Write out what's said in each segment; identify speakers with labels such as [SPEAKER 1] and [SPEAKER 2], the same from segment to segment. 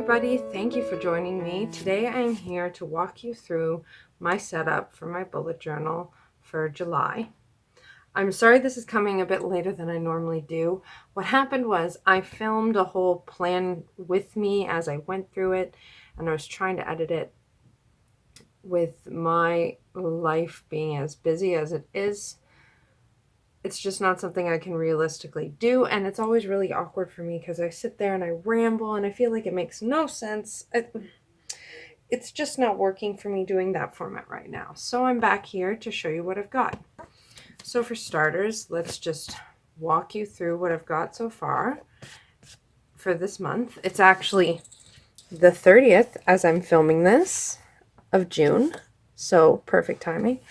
[SPEAKER 1] everybody, thank you for joining me. Today I am here to walk you through my setup for my bullet journal for July. I'm sorry this is coming a bit later than I normally do. What happened was I filmed a whole plan with me as I went through it, and I was trying to edit it with my life being as busy as it is. It's just not something I can realistically do, and it's always really awkward for me because I sit there and I ramble and I feel like it makes no sense. It's just not working for me doing that format right now. So I'm back here to show you what I've got. So for starters, let's just walk you through what I've got so far for this month. It's actually the 30th as I'm filming this of June, so perfect timing.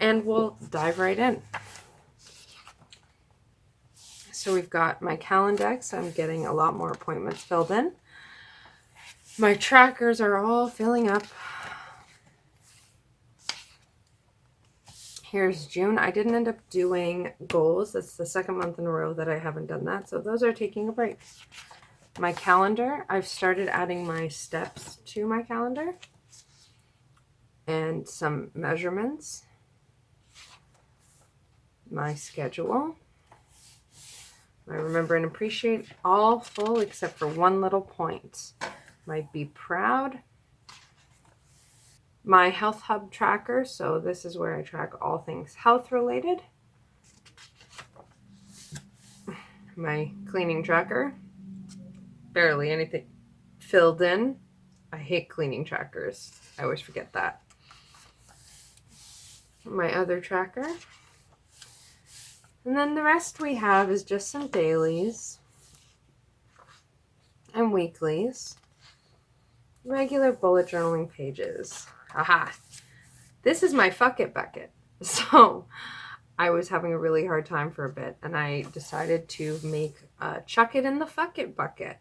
[SPEAKER 1] And we'll dive right in. So we've got my Calendex. I'm getting a lot more appointments filled in. My trackers are all filling up. Here's June. I didn't end up doing goals. That's the second month in a row that I haven't done that. So those are taking a break. My calendar, I've started adding my steps to my calendar and some measurements. My schedule. I remember and appreciate, all full except for one little point. My be proud. My health hub tracker, so this is where I track all things health related. My cleaning tracker, barely anything filled in. I hate cleaning trackers. I always forget that. My other tracker. And then the rest we have is just some dailies and weeklies. Regular bullet journaling pages. Aha! This is my fuck it bucket. So I was having a really hard time for a bit, and I decided to make a chuck it in the fuck it bucket.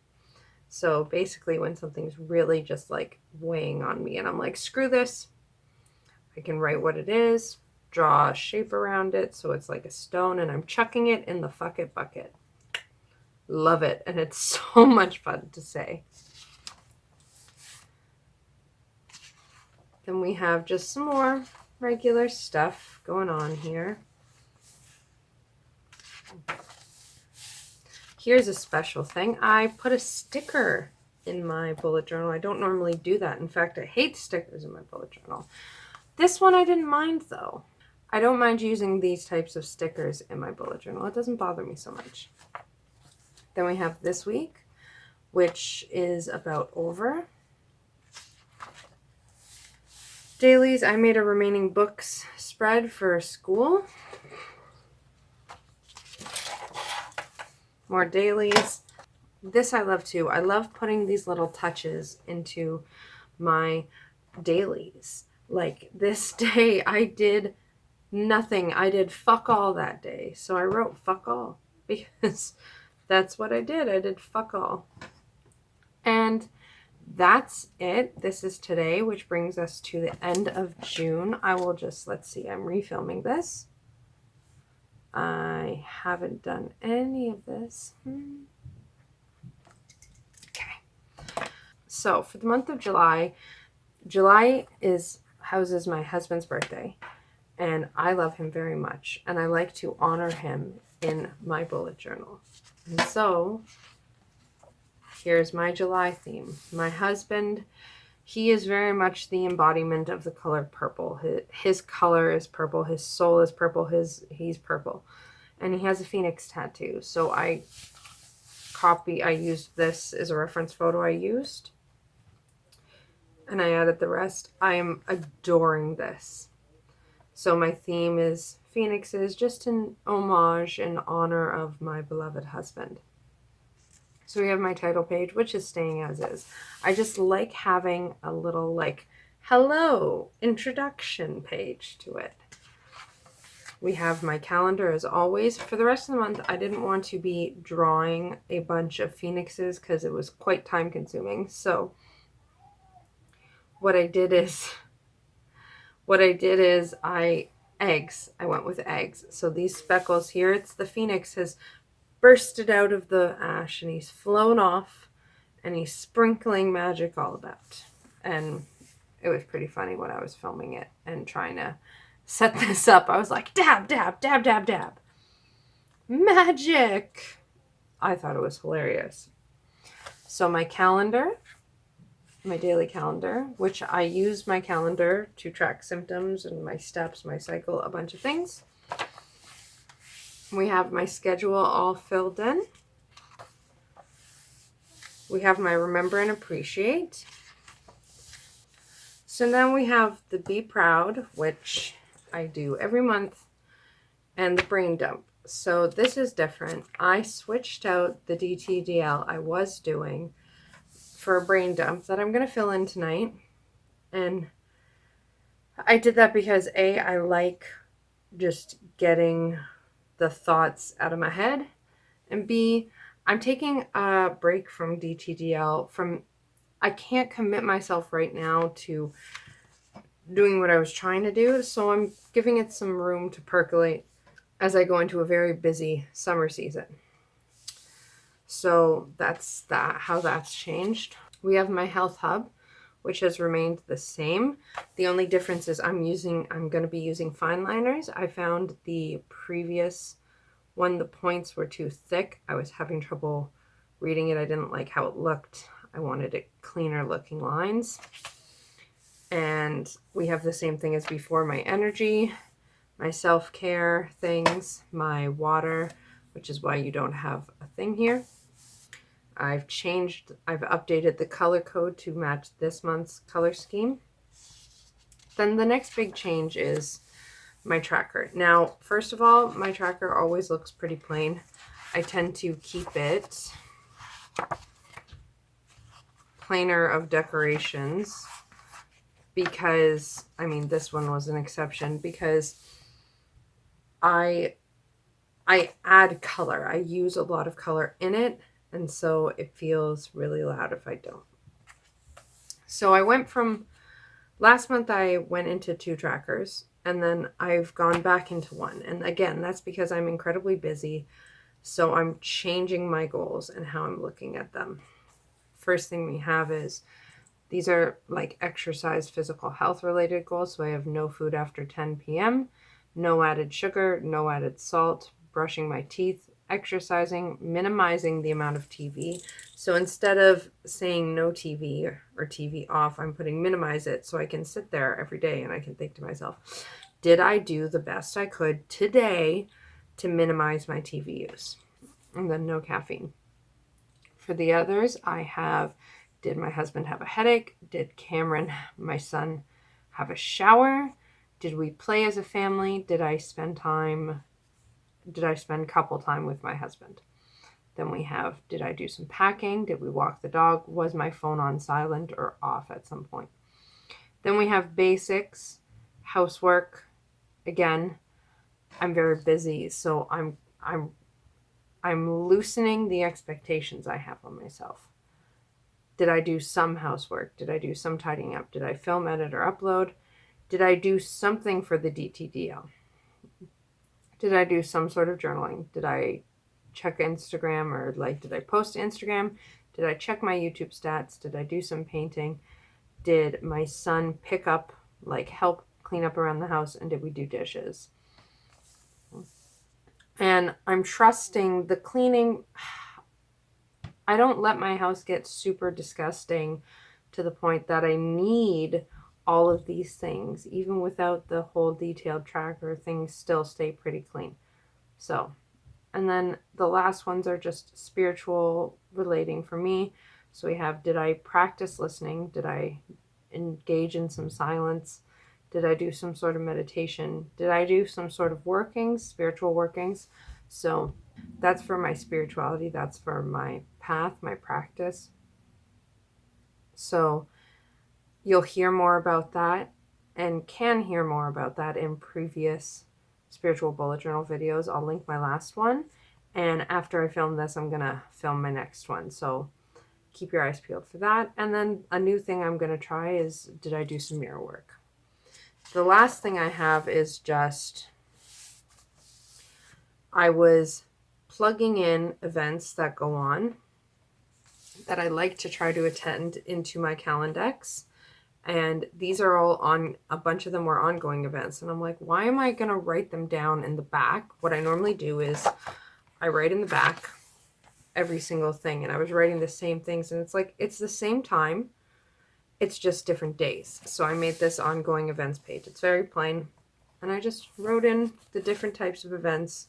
[SPEAKER 1] So basically when something's really just like weighing on me and I'm like, screw this, I can write what it is, draw a shape around it so it's like a stone, and I'm chucking it in the fuck it bucket. Love it, and it's so much fun to say. Then we have just some more regular stuff going on here. Here's a special thing. I put a sticker in my bullet journal. I don't normally do that. In fact, I hate stickers in my bullet journal. This one I didn't mind though. I don't mind using these types of stickers in my bullet journal. It doesn't bother me so much. Then we have this week, which is about over. Dailies, I made a remaining books spread for school. More dailies. This I love too. I love putting these little touches into my dailies. Like this day I did nothing. I did fuck all that day. So I wrote fuck all because that's what I did. I did fuck all. And that's it. This is today, which brings us to the end of June. I will just, let's see, I'm refilming this. I haven't done any of this. Okay. So for the month of July, houses my husband's birthday, and I love him very much, and I like to honor him in my bullet journal. And so here's my July theme. My husband, he is very much the embodiment of the color purple. His color is purple. His soul is purple. He's purple. And he has a phoenix tattoo. So I used this as a reference photo I used. And I added the rest. I am adoring this. So my theme is phoenixes, just an homage in honor of my beloved husband. So we have my title page, which is staying as is. I just like having a little like hello introduction page to it. We have my calendar as always. For the rest of the month, I didn't want to be drawing a bunch of phoenixes because it was quite time consuming. So what I did is I went with eggs. So these speckles here, it's the phoenix has bursted out of the ash and he's flown off and he's sprinkling magic all about. And it was pretty funny when I was filming it and trying to set this up. I was like, dab, dab, dab, dab, dab. Magic! I thought it was hilarious. So my calendar, my daily calendar, which I use my calendar to track symptoms and my steps, my cycle, a bunch of things. We have my schedule all filled in. We have my remember and appreciate. So then we have the be proud, which I do every month, and the brain dump. So this is different. I switched out the DTDL I was doing for a brain dump that I'm going to fill in tonight. And I did that because A, I like just getting the thoughts out of my head, and B, I'm taking a break from DTDL. I can't commit myself right now to doing what I was trying to do, so I'm giving it some room to percolate as I go into a very busy summer season. So that's how that's changed. We have my health hub, which has remained the same. The only difference is I'm going to be using fine liners. I found the previous one, the points were too thick. I was having trouble reading it. I didn't like how it looked. I wanted it cleaner looking lines. And we have the same thing as before, my energy, my self-care things, my water, which is why you don't have a thing here. I've updated the color code to match this month's color scheme. Then the next big change is my tracker. Now, first of all, my tracker always looks pretty plain. I tend to keep it plainer of decorations because, I mean, this one was an exception because I add color. I use a lot of color in it, and so it feels really loud if I don't. So last month I went into 2 trackers, and then I've gone back into 1. And again, that's because I'm incredibly busy, so I'm changing my goals and how I'm looking at them. First thing we have is, these are like exercise, physical health related goals. So I have no food after 10 p.m., no added sugar, no added salt, brushing my teeth, exercising, minimizing the amount of TV. So instead of saying no TV or TV off, I'm putting minimize it so I can sit there every day and I can think to myself, did I do the best I could today to minimize my TV use? And then no caffeine. For the others, I have, did my husband have a headache? Did Cameron, my son, have a shower? Did we play as a family? Did I spend couple time with my husband? Then we have, did I do some packing? Did we walk the dog? Was my phone on silent or off at some point? Then we have basics, housework. Again, I'm very busy, so I'm loosening the expectations I have on myself. Did I do some housework? Did I do some tidying up? Did I film, edit, or upload? Did I do something for the DTDL? Did I do some sort of journaling? Did I check Instagram, or did I post to Instagram? Did I check my YouTube stats? Did I do some painting? Did my son pick up, help clean up around the house? And did we do dishes? And I'm trusting the cleaning. I don't let my house get super disgusting to the point that I need all of these things. Even without the whole detailed tracker, things still stay pretty clean. So, and then the last ones are just spiritual relating for me. So we have, did I practice listening? Did I engage in some silence? Did I do some sort of meditation? Did I do some sort of workings, spiritual workings? So that's for my spirituality. That's for my path, my practice. So you'll hear more about that and can hear more about that in previous spiritual bullet journal videos. I'll link my last one. And after I film this, I'm going to film my next one. So keep your eyes peeled for that. And then a new thing I'm going to try is, did I do some mirror work? The last thing I have is just, I was plugging in events that go on that I like to try to attend into my Calendex. And these are all on, a bunch of them were ongoing events. And I'm like, why am I going to write them down in the back? What I normally do is I write in the back every single thing. And I was writing the same things. And it's like, it's the same time. It's just different days. So I made this ongoing events page. It's very plain. And I just wrote in the different types of events,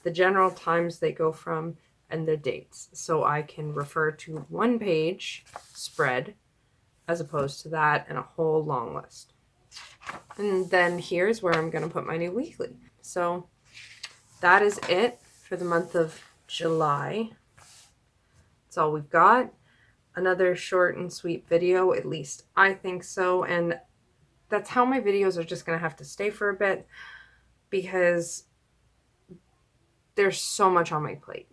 [SPEAKER 1] the general times they go from, and the dates. So I can refer to one page spread as opposed to that and a whole long list. And then here's where I'm going to put my new weekly. So that is it for the month of July. That's all we've got. Another short and sweet video, at least I think so. And that's how my videos are just going to have to stay for a bit, because there's so much on my plate.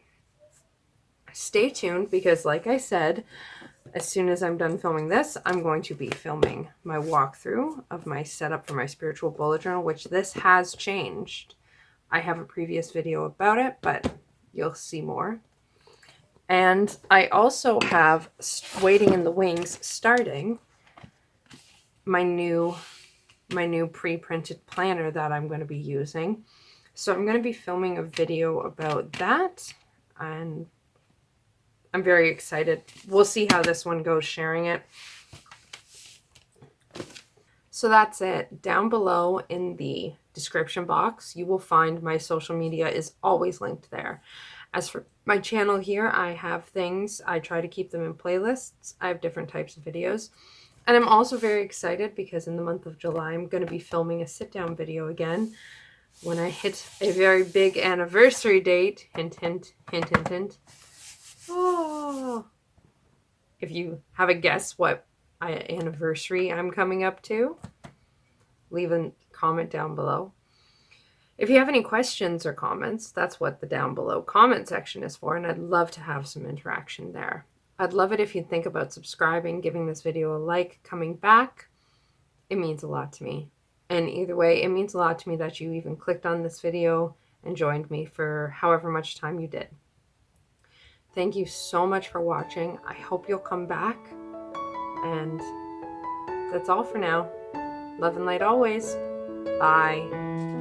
[SPEAKER 1] Stay tuned, because like I said, as soon as I'm done filming this, I'm going to be filming my walkthrough of my setup for my spiritual bullet journal, which this has changed. I have a previous video about it, but you'll see more. And I also have, waiting in the wings, starting my new pre-printed planner that I'm going to be using. So I'm going to be filming a video about that, and I'm very excited. We'll see how this one goes, sharing it. So that's it. Down below in the description box, you will find my social media is always linked there. As for my channel here, I have things. I try to keep them in playlists. I have different types of videos. And I'm also very excited because in the month of July, I'm going to be filming a sit-down video again when I hit a very big anniversary date. Hint, hint, hint, hint, hint. Oh, if you have a guess what anniversary I'm coming up to, leave a comment down below. If you have any questions or comments, that's what the down below comment section is for, and I'd love to have some interaction there. I'd love it if you'd think about subscribing, giving this video a like, coming back. It means a lot to me. And either way, it means a lot to me that you even clicked on this video and joined me for however much time you did. Thank you so much for watching. I hope you'll come back. And that's all for now. Love and light always. Bye.